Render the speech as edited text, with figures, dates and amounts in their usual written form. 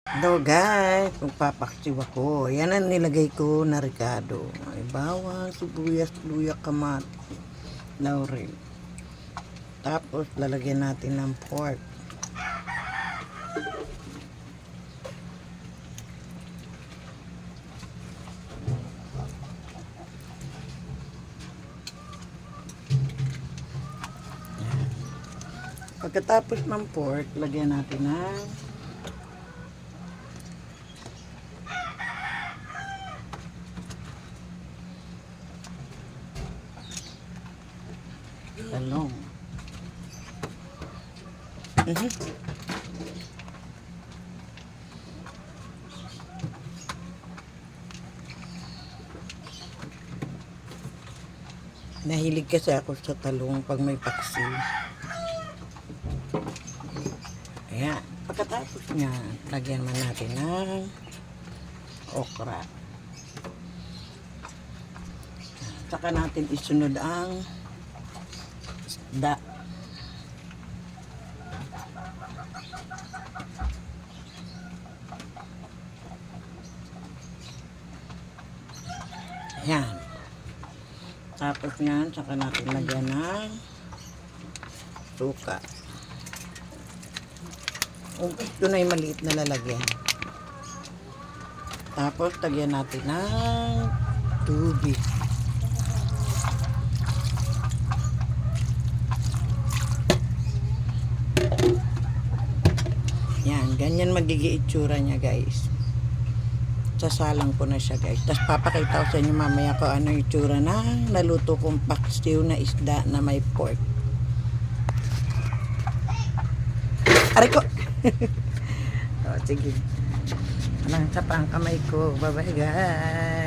Hello guys, magpapaksiw ako. Yan ang nilagay ko na ricado. May bawang, sibuyas, luya, kamatis, laurel. Tapos lalagyan natin ng pork. Yan. Pagkatapos ng pork, lagyan natin ng talong. Nahilig kasi ako sa talong pag may paksi. Ayan. Pagkatapos niya, lagyan man natin ng okra. Saka natin isunod ang isda. Ayan. Tapos yan, saka natin lagyan ng suka. Ito na yung maliit na lalagyan. Tapos, lagyan natin ng tubig. Yan, ganyan magiging itsura niya guys. Sasalang ko na siya guys. Tapos papakita ko sa inyo mamaya ko ano yung itsura na naluto kong paksiw na isda na may pork. Aray ko! O, sige. Anong sa pang kamay ko. Bye bye guys!